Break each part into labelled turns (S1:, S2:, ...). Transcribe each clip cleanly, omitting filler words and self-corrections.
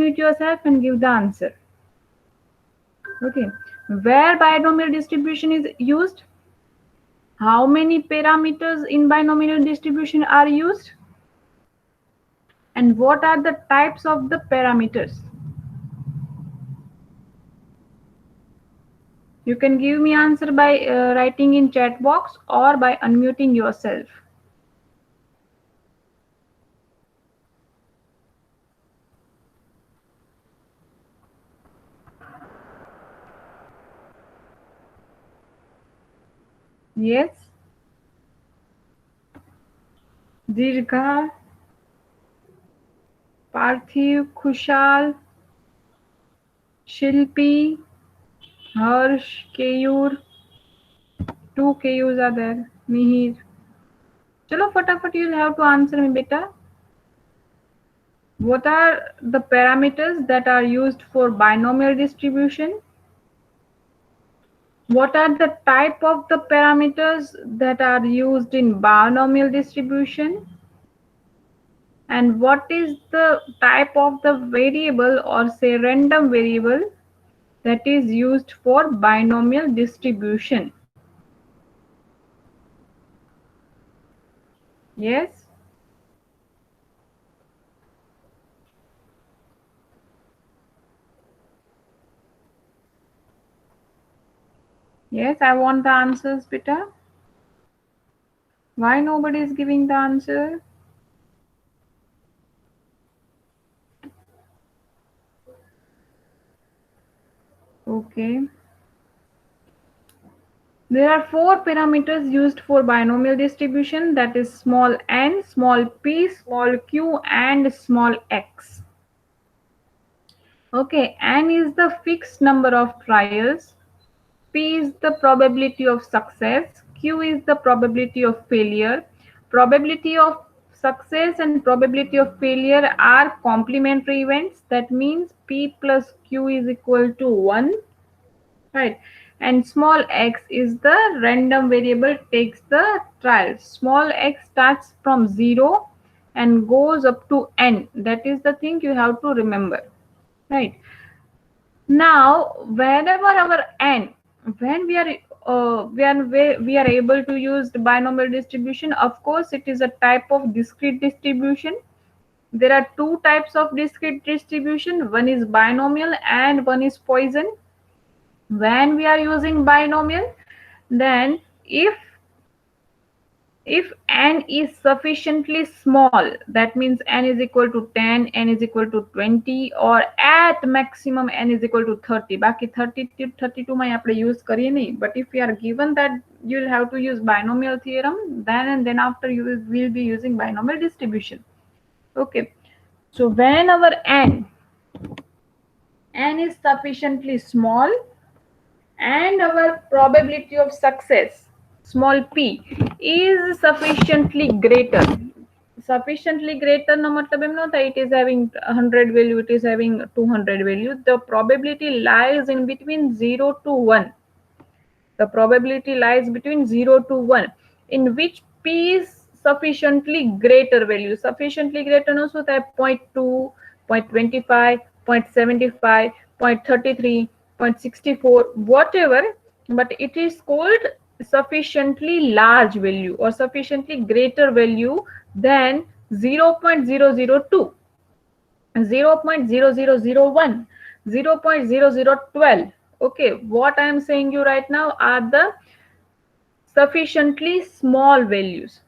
S1: unmute yourself and give the answer. Okay, where binomial distribution is used? How many parameters in binomial distribution are used? And what are the types of the parameters? You can give me answer by writing in chat box or by unmuting yourself. Yes. Dirgha, Parthiv, Khushal, Shilpi, Harsh, Keyur. 2 KUs are there. Mihir. Chalo, fatafat, you'll have to answer me, beta. What are the parameters that are used for binomial distribution? What are the type of the parameters that are used in binomial distribution? And what is the type of the variable or say random variable that is used for binomial distribution? Yes? Yes, I want the answers, beta. Why nobody is giving the answer? Okay. There are 4 parameters used for binomial distribution, that is small n, small p, small q and small x. Okay, n is the fixed number of trials, p is the probability of success, q is the probability of failure. Probability of success and probability of failure are complementary events. That means p plus q is equal to 1. Right, and small x is the random variable takes the trials. Small x starts from 0 and goes up to n. That is the thing you have to remember. Right, now whenever our n, when we are able to use the binomial distribution, of course it is a type of discrete distribution. There are 2 types of discrete distribution, one is binomial and one is Poisson. When we are using binomial, then if n is sufficiently small, that means n is equal to 10, n is equal to 20, or at maximum n is equal to 30. Baki 30 to 32 માં આપણે use કરીએ નહીં. But if we are given that you'll have to use binomial theorem, then and then after you will be using binomial distribution. Okay, so when our n is sufficiently small and our probability of success, small p, is sufficiently greater. Sufficiently greater no matlab em no tha it is having 100 value, it is having 200 value. The probability lies in between 0 to 1. The probability lies between 0 to 1, in which p is sufficiently greater value. Sufficiently greater no so that 0.2, 0.25, 0.75, 0.33, 0.64, whatever, but it is called sufficiently large value or sufficiently greater value than 0.002, 0.0001, 0.0012. Okay, what I am saying you right now are the sufficiently small values.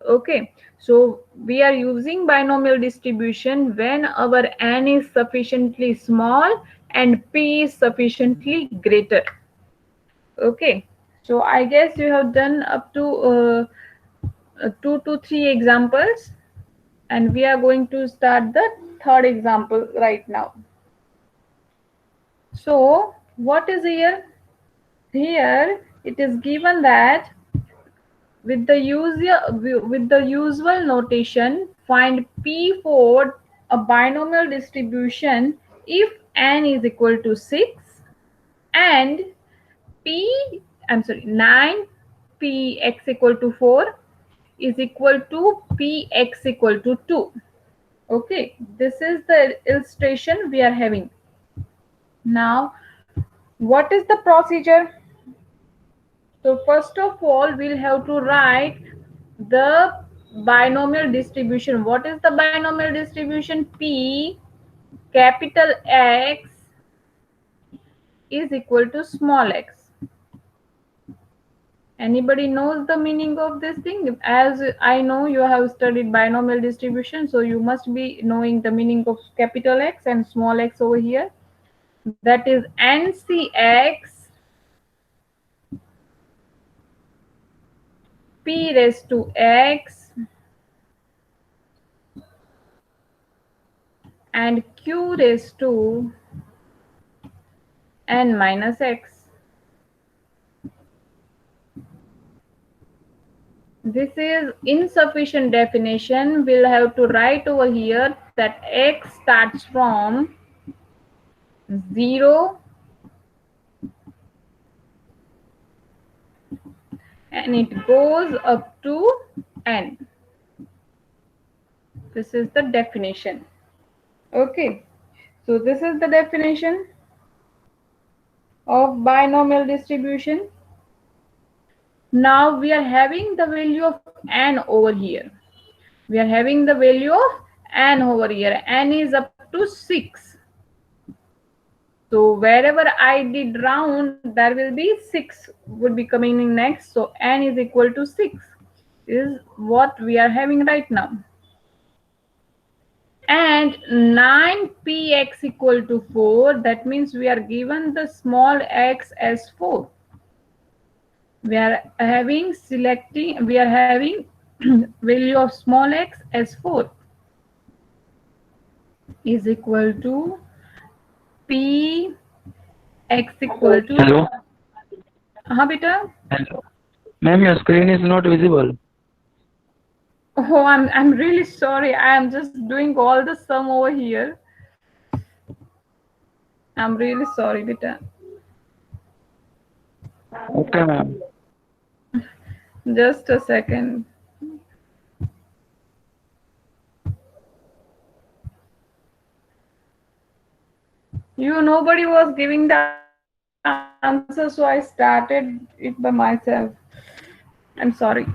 S1: Okay, so we are using binomial distribution when our n is sufficiently small and p is sufficiently greater. Okay, so I guess you have done up to 2 to 3 examples, and we are going to start the third example right now. So what is here? Here it is given that with the usual notation, find p for a binomial distribution if n is equal to 6 and p, 9 p x equal to 4 is equal to p x equal to 2. Okay, this is the illustration we are having. Now, what is the procedure? So first of all, we'll have to write the binomial distribution. What is the binomial distribution? P capital X is equal to small x. Anybody knows the meaning of this thing? As I know you have studied binomial distribution, so you must be knowing the meaning of capital X and small x over here. That is NCX P raised to X and Q raised to N minus X. This is insufficient definition. We'll have to write over here that X starts from 0 and it goes up to N. This is the definition. Okay, so this is the definition of binomial distribution. Now we are having the value of N over here. We are having the value of N over here. N is up to 6. So wherever I did round, there will be 6 would be coming in next. So N is equal to 6 is what we are having right now. And 9px equal to 4. That means we are given the small x as 4. We are having value of small x as 4 is equal to p x equal to.
S2: Hello.
S1: Beta.
S2: Hello. Ma'am, your screen is not visible.
S1: Oh, I'm really sorry. I am just doing all the sum over here. I'm really sorry, beta.
S2: Okay, ma'am.
S1: Just a second. Nobody was giving the answer, so I started it by myself. I'm sorry.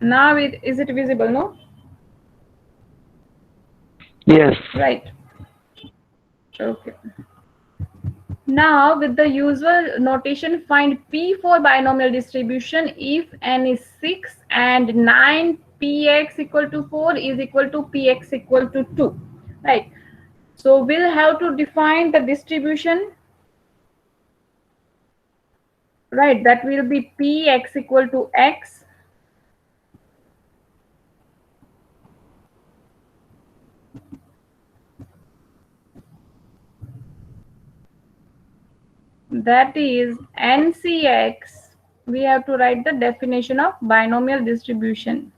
S1: Now is it visible, no?
S2: Yes.
S1: Right. Okay. Now with the usual notation, find P for binomial distribution if N is 6 and 9px equal to 4 is equal to px equal to 2. Right. So we'll have to define the distribution. Right, that will be px equal to x. That is NCX. We have to write the definition of binomial distribution.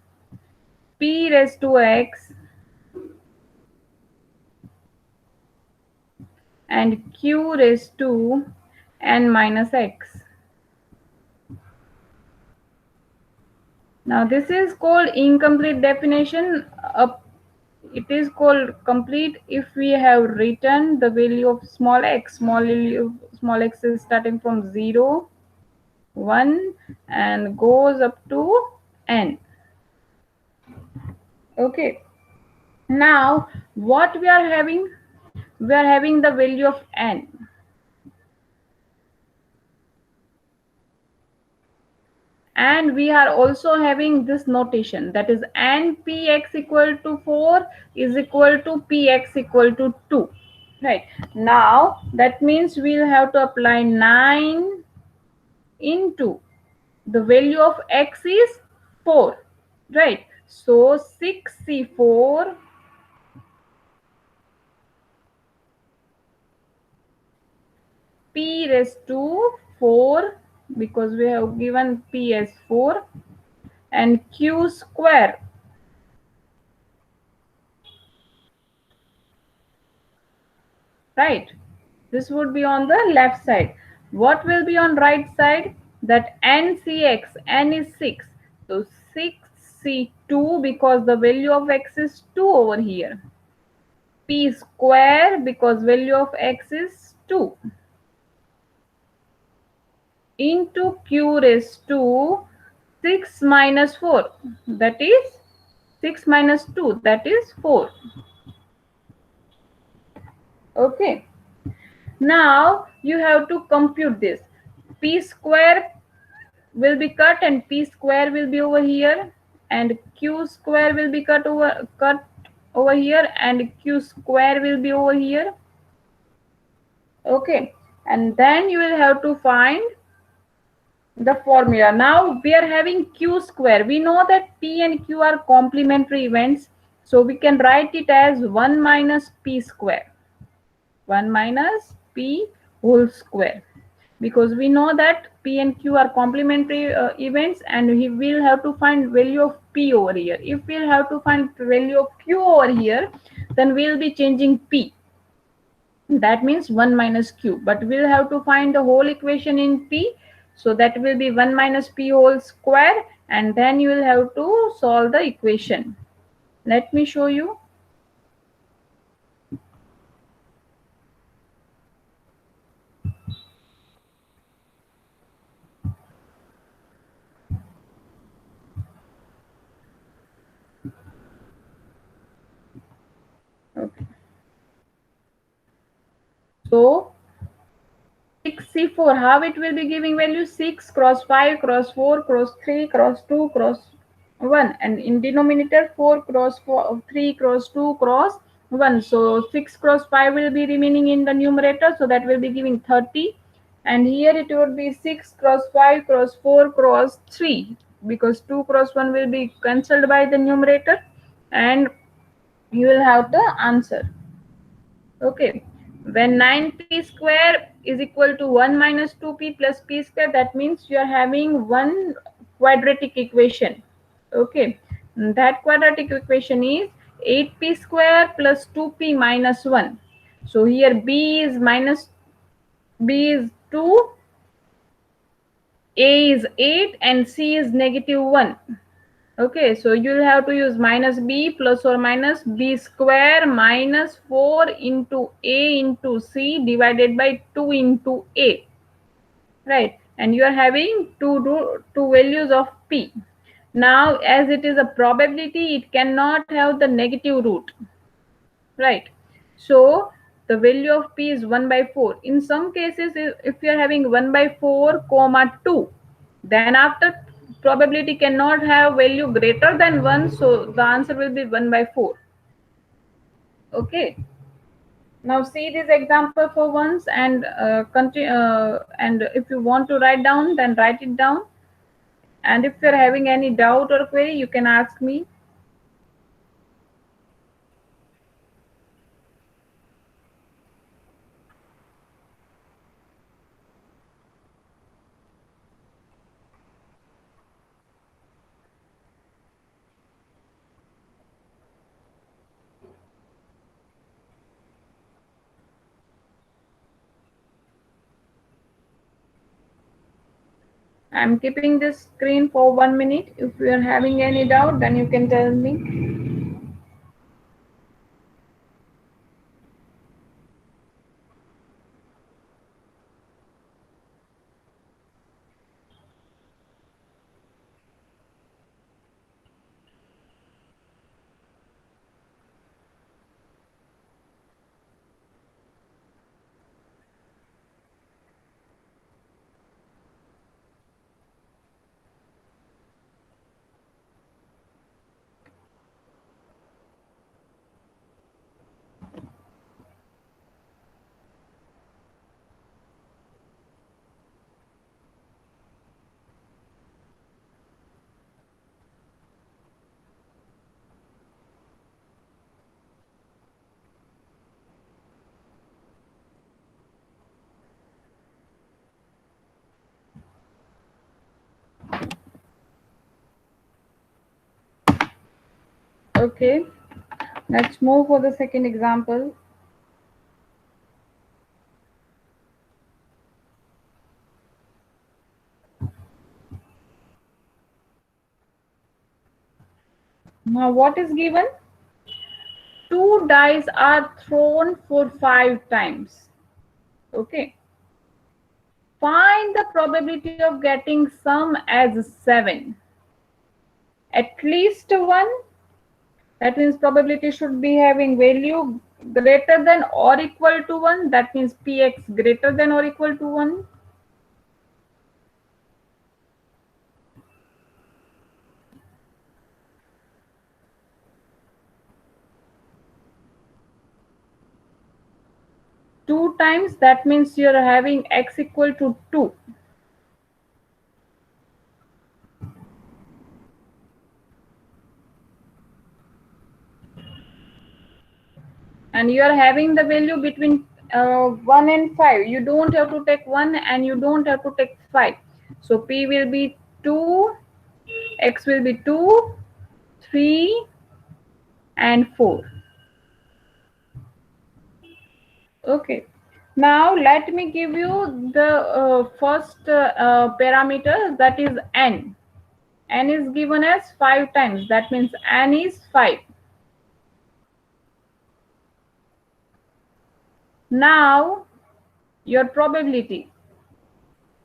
S1: P raised to x and Q raised to N minus x. Now this is called incomplete definition. It is called complete if we have written the value of small x. Small x is starting from 0, 1 and goes up to N. Okay. Now what we are having? We are having the value of N. And we are also having this notation, that is npx equal to 4 is equal to px equal to 2. Right. Now that means we'll have to apply 9 into the value of x is 4. Right. So 6c4 p raised to 4 because we have given p as 4 and q square. Right, this would be on the left side. What will be on right side? That ncx, n is 6, so 6c2 2 because the value of x is 2 over here. P square because value of x is 2. Into q raised to 6 minus 4. That is 6 minus 2. That is 4. Okay. Now you have to compute this. P square will be cut and p square will be over here, and q square will be cut over here, and q square will be over here. Okay, and then you will have to find the formula. Now we are having q square. We know that p and q are complementary events, so we can write it as 1 minus p square. 1 minus p whole square, because we know that p and q are complementary events, and we will have to find value of p over here. If we'll have to find value of q over here, then we'll be changing p. That means 1 minus q, but we'll have to find the whole equation in p, so that will be 1 minus p whole square, and then you will have to solve the equation. Let me show you. Okay. So 6c4, how it will be giving value? 6 cross 5 cross 4 cross 3 cross 2 cross 1, and in denominator 4 cross 4 3 cross 2 cross 1. So 6 cross 5 will be remaining in the numerator, so that will be giving 30, and here it would be 6 cross 5 cross 4 cross 3, because 2 cross 1 will be cancelled by the numerator, and you will have the answer. Okay, when 9p square is equal to 1 minus 2p plus p square, that means you are having one quadratic equation. Okay, that quadratic equation is 8p square plus 2p minus 1. So here b is 2, a is 8, and c is -1. Okay, so you'll have to use minus b plus or minus b square minus 4 into a into c divided by 2 into a, right? And you are having two values of p. Now, as it is a probability, it cannot have the negative root, right? So the value of p is 1 by 4. In some cases, if you are having 1 by 4 comma 2, then after probability cannot have value greater than 1, so the answer will be 1 by 4. Okay, now see this example for once, and and if you want to write down, then write it down, and if you're having any doubt or query, you can ask me. I'm keeping this screen for 1 minute. If you are having any doubt, then you can tell me. Okay, let's move for the second example. Now what is given? 2 dice are thrown for 5 times. Okay. Find the probability of getting sum as 7. At least 1. That means probability should be having value greater than or equal to 1. That means px greater than or equal to 1. Two times, that means you're having x equal to 2. And you are having the value between 1 and 5. You don't have to take 1 and you don't have to take 5. So p will be 2, x will be 2, 3 and 4. Okay. Now let me give you the first parameter, that is n. N is given as 5 times. That means n is 5. Now your probability.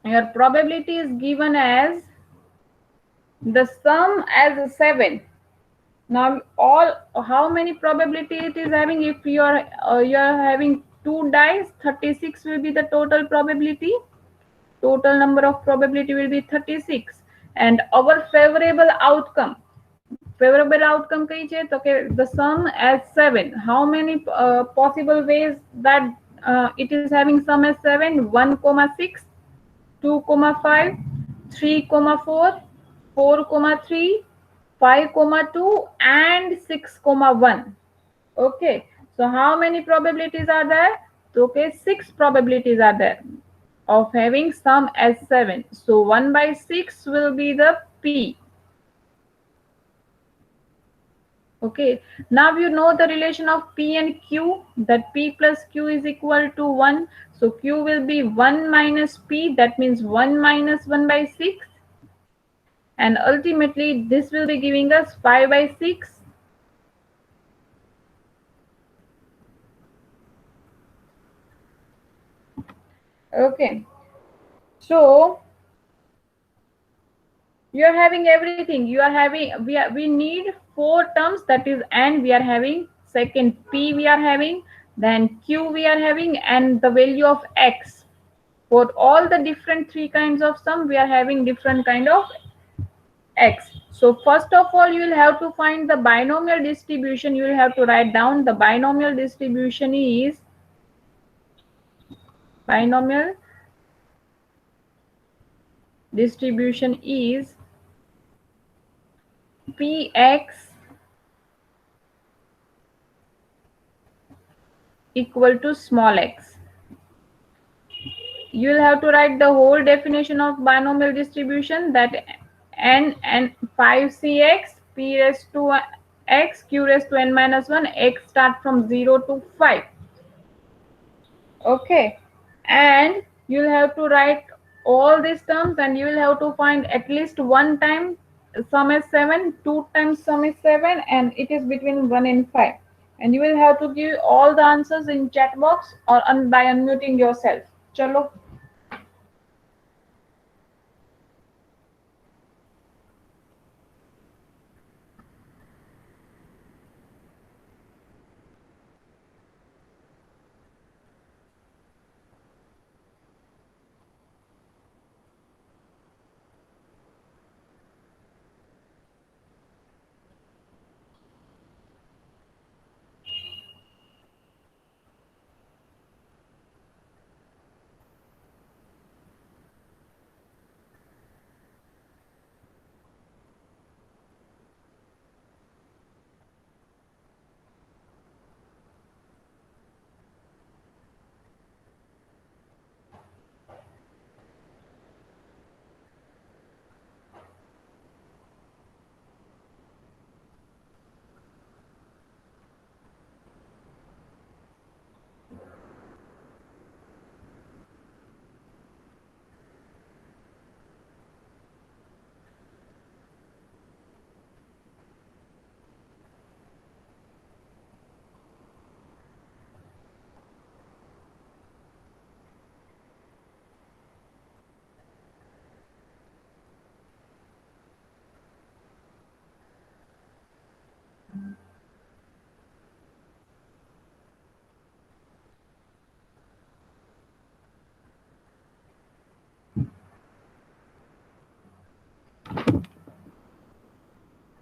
S1: Your probability is given as the sum as 7. Now how many probability it is having? If you are having 2 dice, 36 will be the total probability. Total number of probability will be 36. And our favorable outcome कई છે તો કે the sum as 7. How many possible ways that it is having sum as 7? 1,6, 2,5, 3,4, 4,3, 5,2 and 6,1. Okay, so how many probabilities are there? So okay, 6 probabilities are there of having sum as 7. So 1 by 6 will be the p. Okay, now you know the relation of p and q, that p plus q is equal to 1. So q will be 1 minus p, that means 1 minus 1 by 6. And ultimately this will be giving us 5 by 6. Okay, so you are having everything. You are having, we need 4 terms, that is n we are having, second p we are having, then q we are having, and the value of x. For all the different 3 kinds of sum, we are having different kind of x. So first of all, you will have to find the binomial distribution. You will have to write down the binomial distribution is px equal to small x. You will have to write the whole definition of binomial distribution, that n and 5cx, p raised to x, q raised to n minus 1, x start from 0 to 5. Okay, and you will have to write all these terms, and you will have to find at least 1 time sum is 7, 2 times sum is 7, and it is between 1 and 5. And you will have to give all the answers in chat box or by unmuting yourself. Chalo.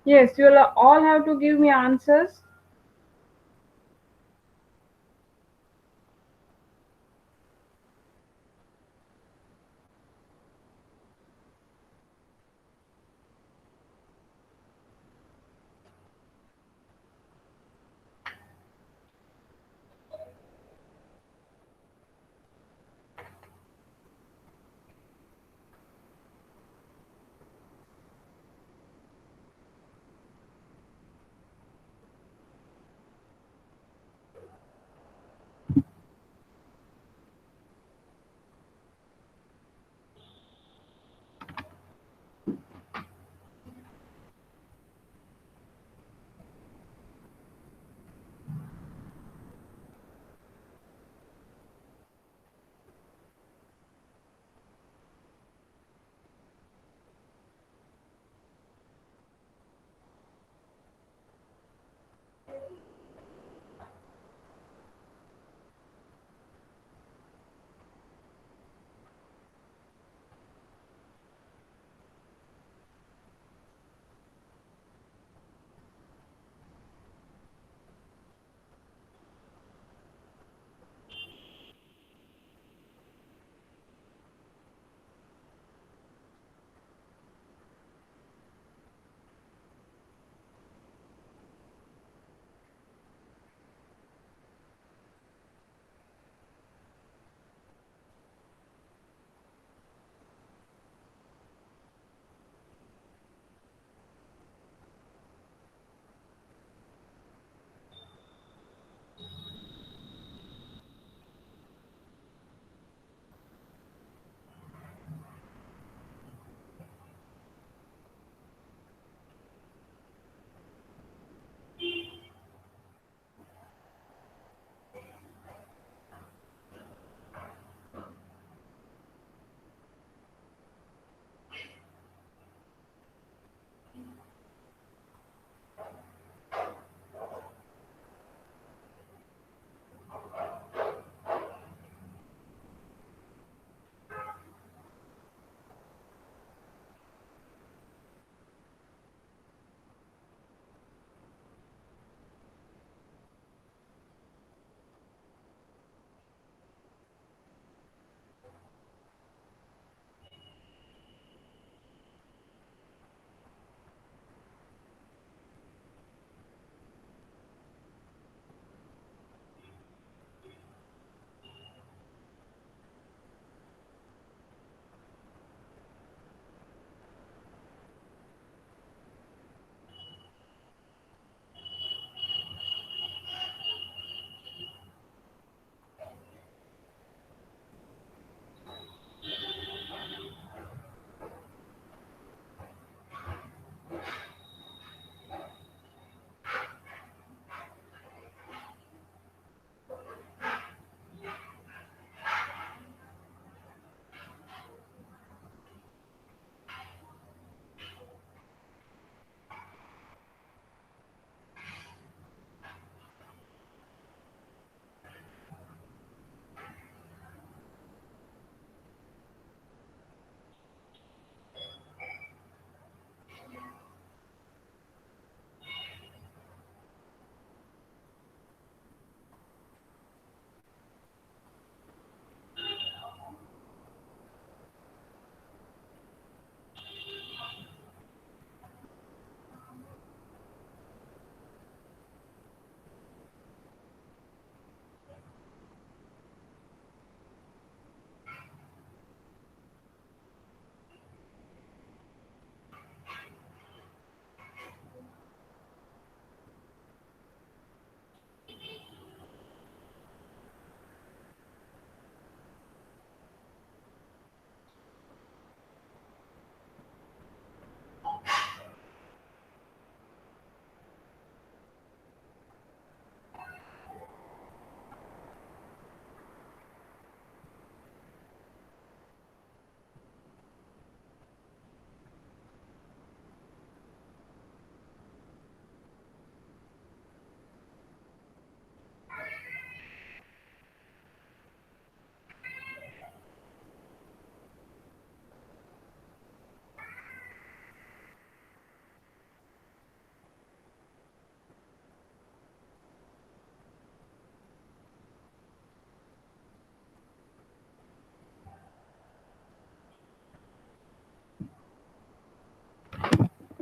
S1: Yes, you'll all have to give me answers.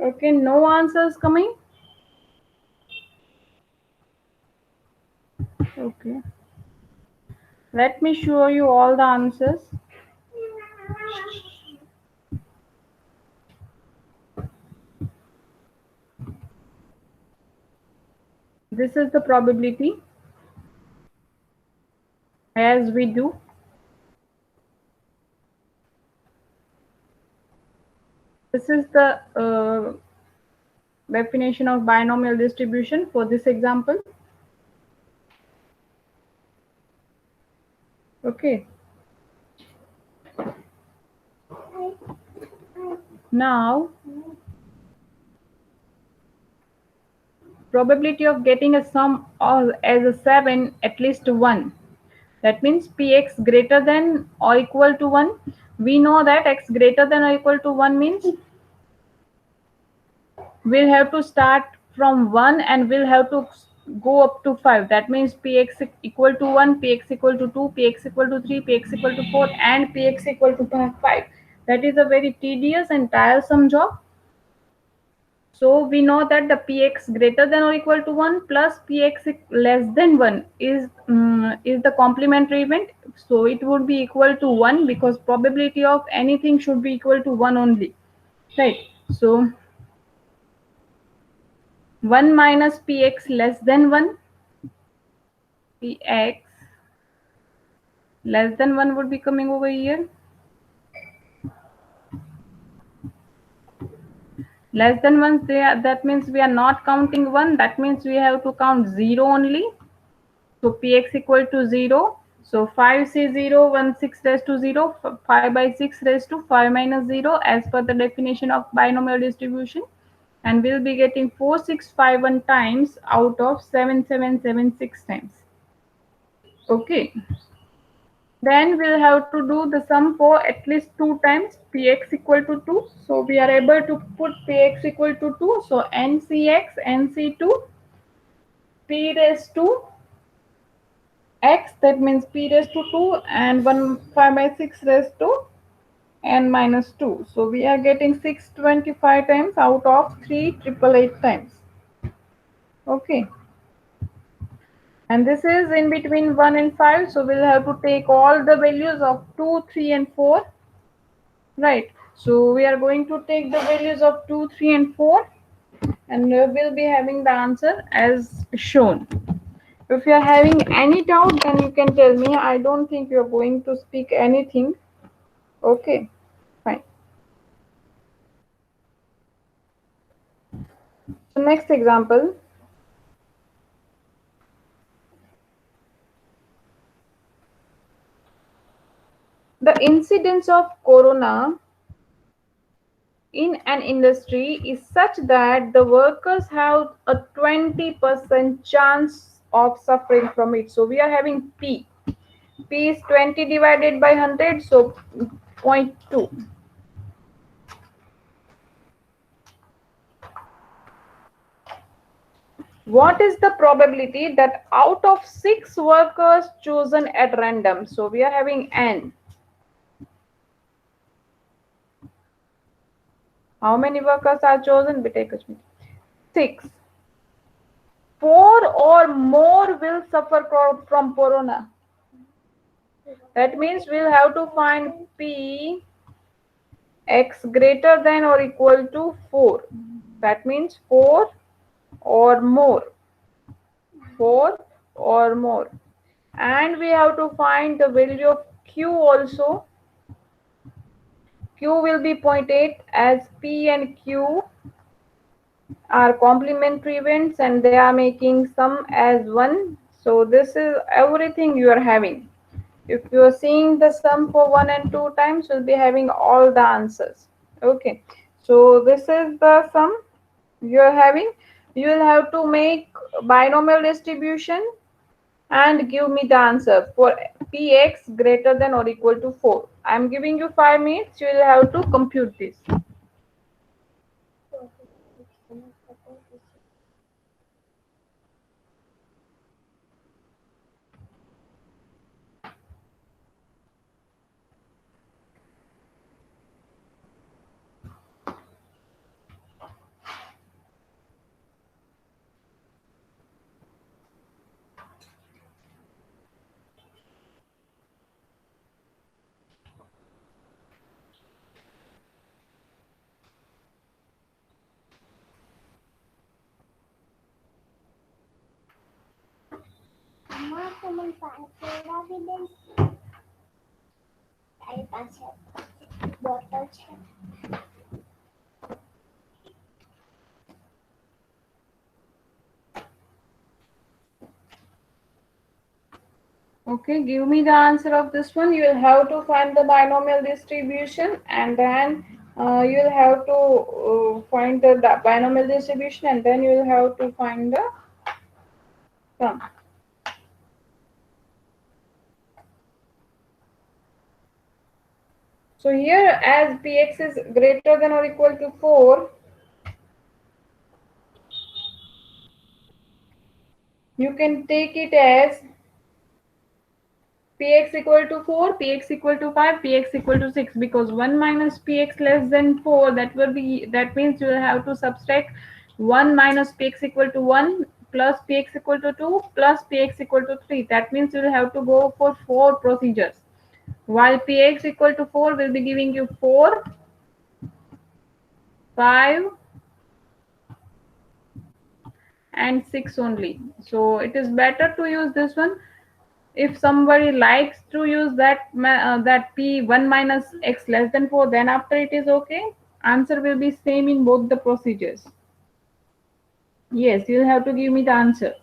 S1: Okay, no answers coming. Okay, let me show you all the answers. This is the probability as we do. This is the definition of binomial distribution for this example. Okay. Now, probability of getting a sum as a 7 at least 1. That means px greater than or equal to 1. We know that x greater than or equal to 1 means we'll have to start from 1 and we'll have to go up to 5. That means px equal to 1, px equal to 2, px equal to 3, px equal to 4 and px equal to 5. That is a very tedious and tiresome job. So we know that the px greater than or equal to 1 plus px less than 1 is the complementary event. So it would be equal to 1 because probability of anything should be equal to 1 only. Right. So 1 minus px less than 1, px less than 1 would be coming over here. Less than 1, that means we are not counting 1. That means we have to count 0 only. So px equal to 0. So 5c 0, 1 6 raised to 0, 5 by 6 raised to 5 minus 0 as per the definition of binomial distribution. And we'll be getting 4651 times out of 7776 times. Okay. Then we'll have to do the sum for at least 2 times px equal to 2. So we are able to put px equal to 2. So ncx, nc2, p raised to x, that means p raised to 2 and 1 5 by 6 raised to n minus 2. So we are getting 625 times out of 3888 times. Okay. And this is in between 1 and 5. So we'll have to take all the values of 2, 3 and 4. Right. So we are going to take the values of 2, 3 and 4 and we'll be having the answer as shown. If you are having any doubt, then you can tell me. I don't think you're going to speak anything. Okay, fine. So next example. The incidence of corona in an industry is such that the workers have a 20% chance of suffering from it. So we are having P. P is 20 divided by 100, so 0.2. What is the probability that out of 6 workers chosen at random? So we are having N. How many workers are chosen? 6. 4 or more will suffer from corona. That means we'll have to find P x greater than or equal to 4. That means 4 or more. 4 or more. And we have to find the value of Q also. Q will be 0.8 as P and Q are complementary events and they are making sum as 1. So this is everything you are having. If you are seeing the sum for 1 and 2 times, you'll be having all the answers. Okay. So this is the sum you are having. You will have to make binomial distribution and give me the answer for px greater than or equal to 4. I am giving you 5 minutes. You will have to compute this. Okay, give me the answer of this one. You will have to find the binomial distribution, and then you will have to find the binomial distribution, and then you will have to find the sum. So here, as px is greater than or equal to 4, you can take it as px equal to 4, px equal to 5, px equal to 6, because 1 minus px less than 4, that means you will have to subtract 1 minus px equal to 1 plus px equal to 2 plus px equal to 3. That means you will have to go for 4 procedures, while px equal to 4 will be giving you 4, 5 and 6 only. So it is better to use this one. If somebody likes to use that p 1 minus x less than 4, then after it is okay. Answer will be same in both the procedures. Yes, you'll have to give me the answer.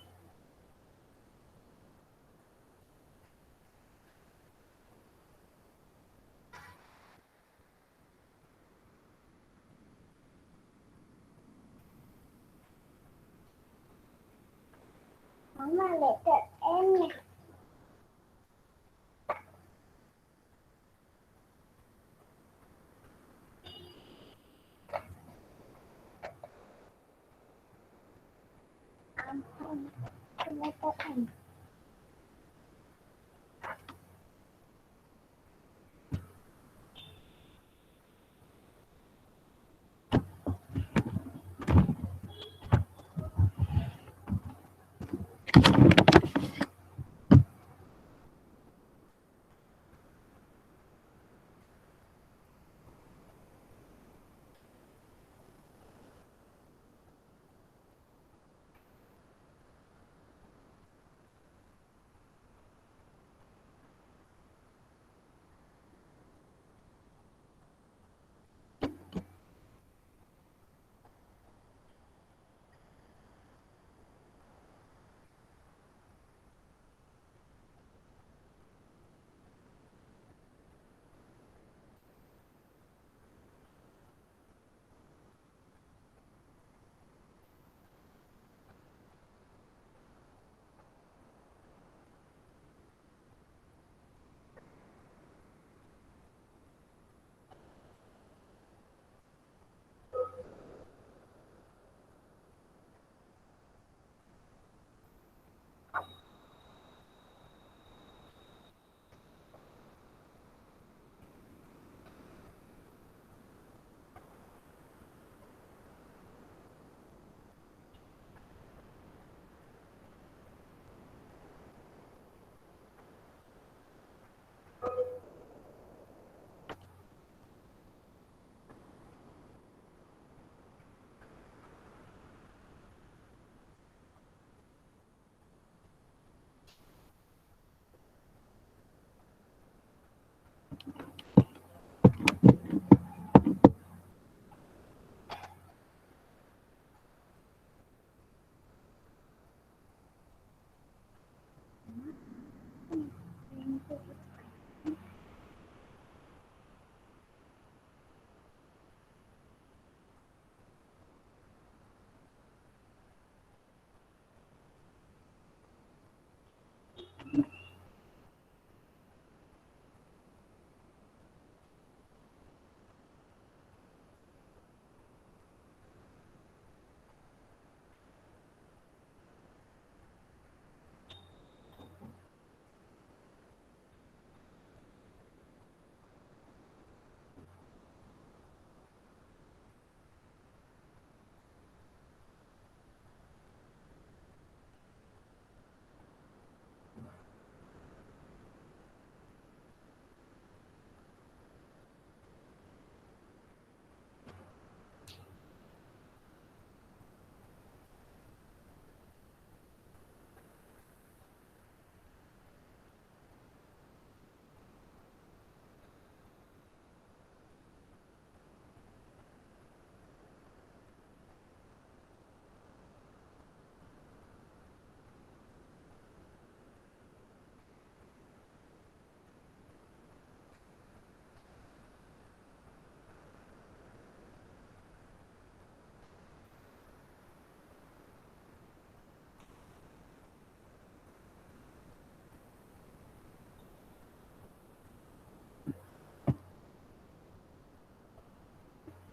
S3: Mama, letter N. Letter N.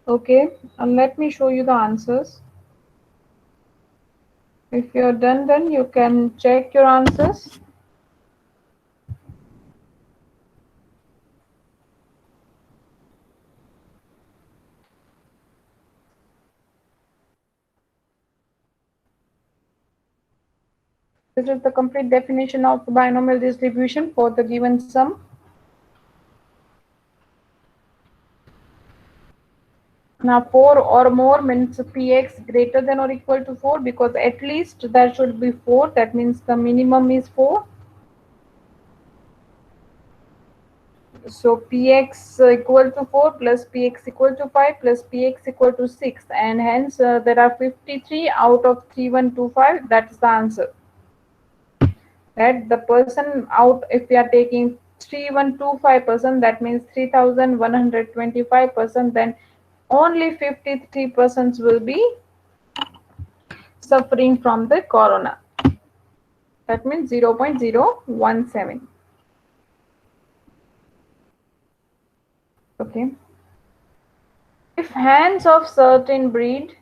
S1: Okay, let me show you the answers. If you're done, then you can check your answers. This is the complete definition of binomial distribution for the given sum. Now 4 or more means px greater than or equal to 4, because at least there should be 4. That means the minimum is 4. So px equal to 4 plus px equal to 5 plus px equal to 6, and hence there are 53 out of 3125. That's the answer. That the person out, if we are taking 3125%, that means 3125%, then only 53% will be suffering from the corona. That means 0.017. Okay. If hens of certain breed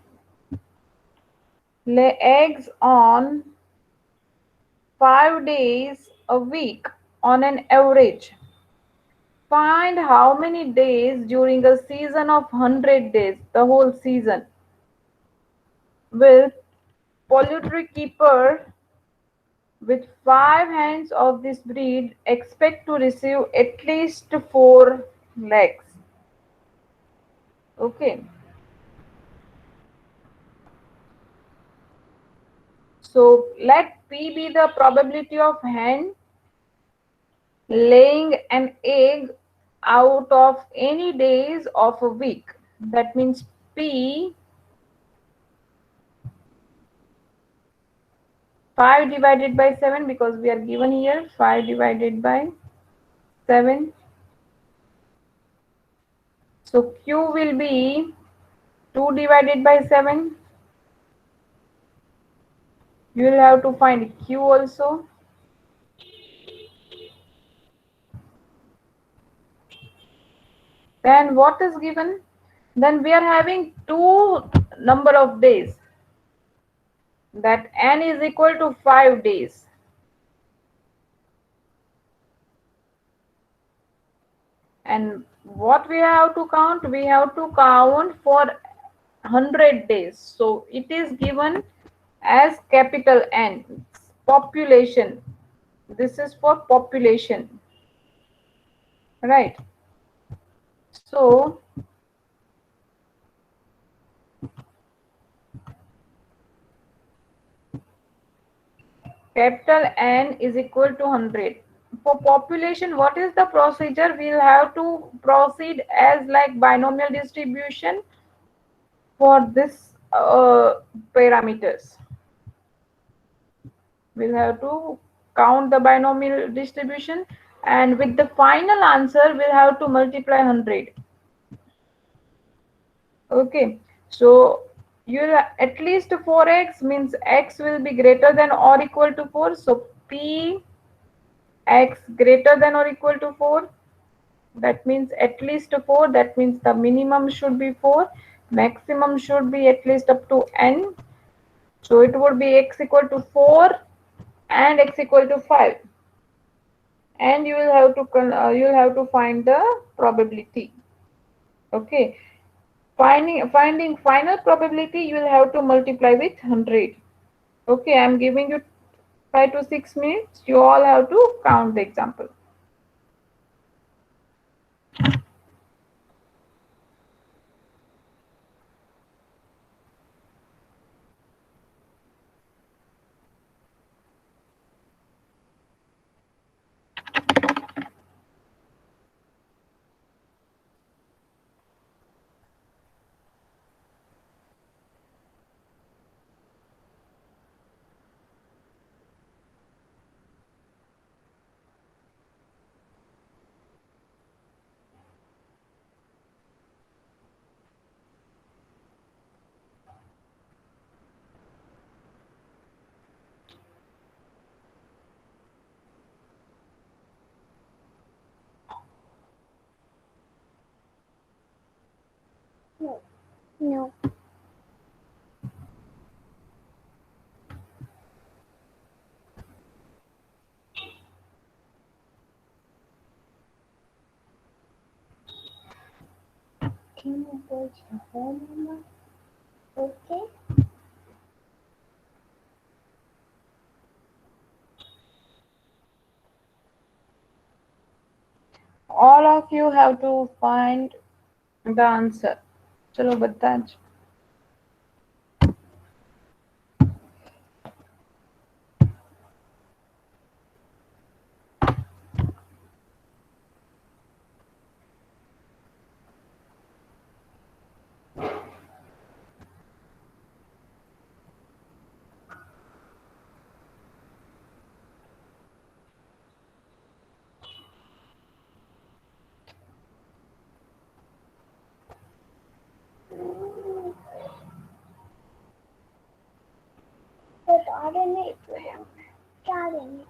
S1: lay eggs on 5 days a week on an average, find how many days during a season of 100 days, the whole season, will poultry keeper with 5 hens of this breed expect to receive at least 4 legs. Okay. So let P be the probability of hen laying an egg out of any days of a week. That means P 5 divided by 7, because we are given here 5 divided by 7. So Q will be 2 divided by 7. You will have to find Q also. Then what is given? Then we are having 2 number of days. That n is equal to 5 days. And what we have to count? We have to count for 100 days. So it is given as capital N, population. This is for population, right? So capital N is equal to 100. For population, what is the procedure? We'll have to proceed as like binomial distribution for this parameters. We'll have to count the binomial distribution, and with the final answer we'll have to multiply 100. Okay, so you'll at least 4x means x will be greater than or equal to 4. So p x greater than or equal to 4, that means at least 4. That means the minimum should be 4, maximum should be at least up to n. So it would be x equal to 4 and x equal to 5, and you will have to find the probability. Okay, finding final probability, you will have to multiply with 100. Okay, I am giving you 5 to 6 minutes. You all have to count the example.
S3: No. Can you go to home, Mama? Okay.
S1: All of you have to find the answer. चलो बताएं.
S3: But I don't need to. Darling.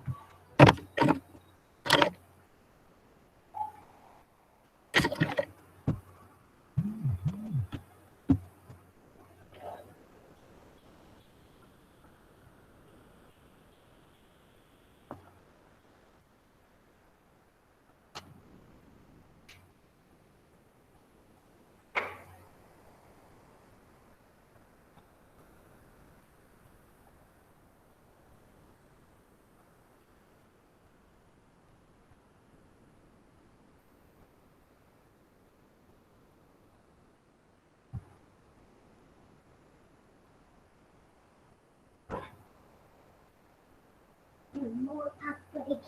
S3: More tapping.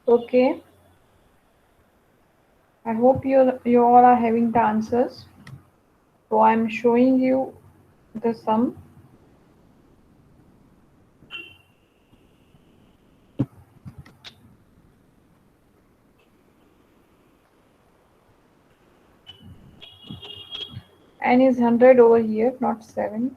S3: Okay. I hope you all are having the answers. So I'm showing you the sum. n is 100 over here, not 7.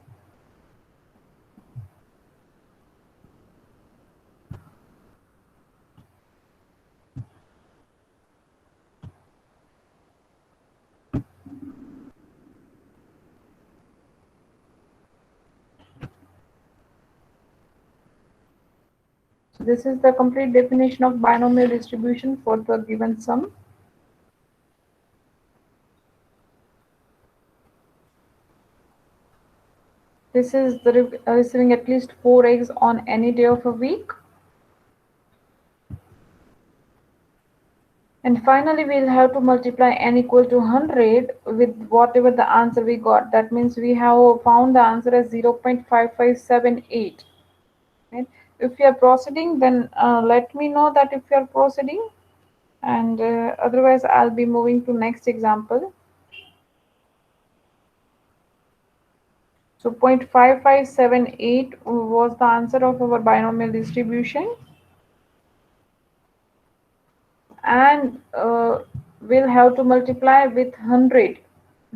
S3: So this is the complete definition of binomial distribution for the given sum. This is the receiving at least 4 eggs on any day of a week. And finally, we'll have to multiply n equal to 100 with whatever the answer we got. That means we have found the answer as 0.5578. Right? If you are proceeding, then let me know that if you are proceeding, and otherwise I'll be moving to next example. So 0.5578 was the answer of our binomial distribution, and we'll have to multiply with 100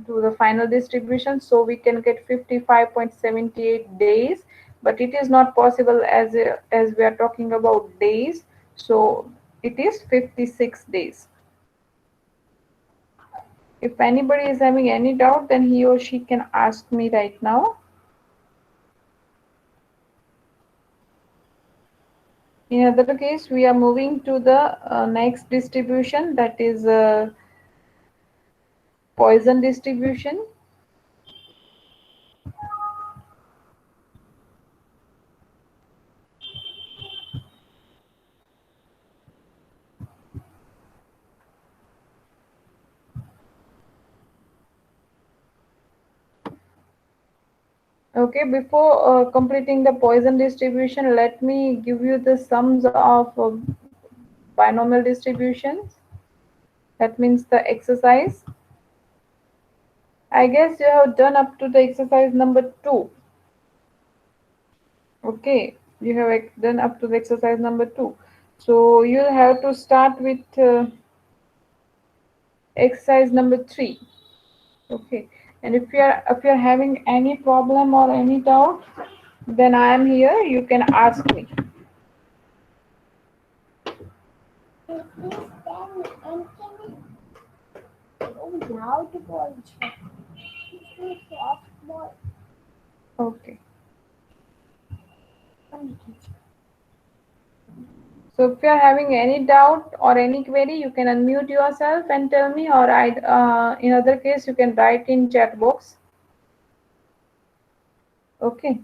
S3: to the final distribution, so we can get 55.78 days, but it is not possible as we are talking about days, so it is 56 days. If anybody is having any doubt, then he or she can ask me right now. In other case, we are moving to the next distribution, that is Poisson distribution. Okay, before completing the Poisson distribution, let me give you the sums of binomial distributions. That means the exercise. I guess you have done up to the exercise number 2. Okay, you have done up to the exercise number 2. So you'll have to start with exercise number 3. Okay, and if you're having any problem or any doubt, then I am here. You can ask me. Okay. So if you're having any doubt or any query, you can unmute yourself and tell me, or in other case, you can write in chat box. Okay.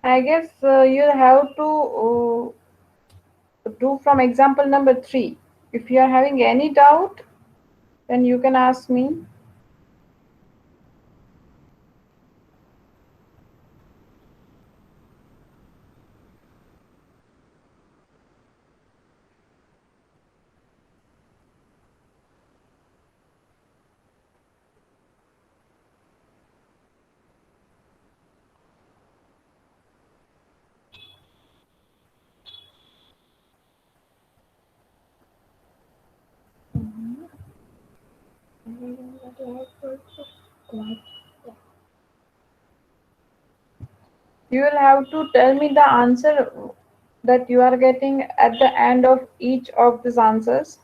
S3: I guess you'll have to do from example number 3. If you are having any doubt, then you can ask me. You will have to tell me the answer that you are getting at the end of each of these answers.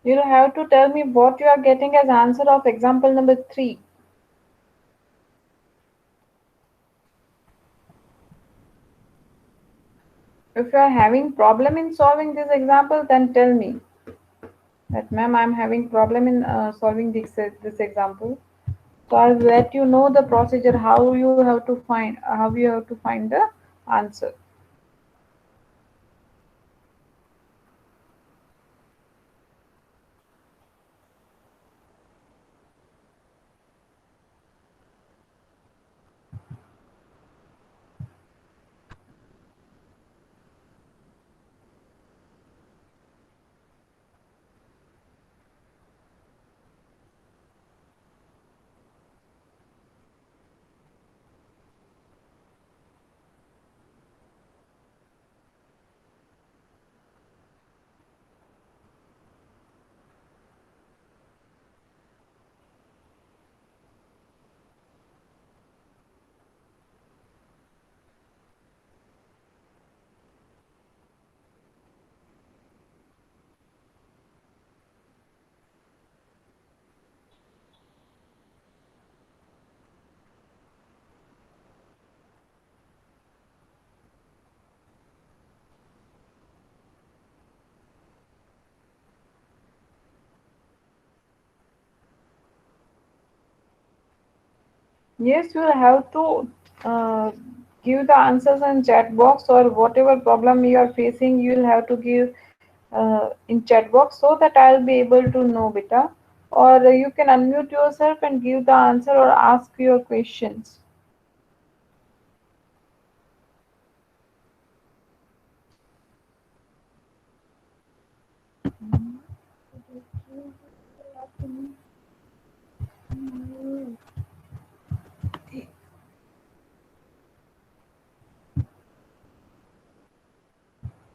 S3: You'll have to tell me what you are getting as answer of example number 3. If you are having problem in solving this example, then tell me that ma'am, I'm having problem in solving this example. So I'll let you know the procedure how you have to find the answer. Yes, you will have to uh, give the answers in chat box, or whatever problem you are facing, you will have to give in chat box so that I'll be able to know beta. Or you can unmute yourself and give the answer or ask your questions.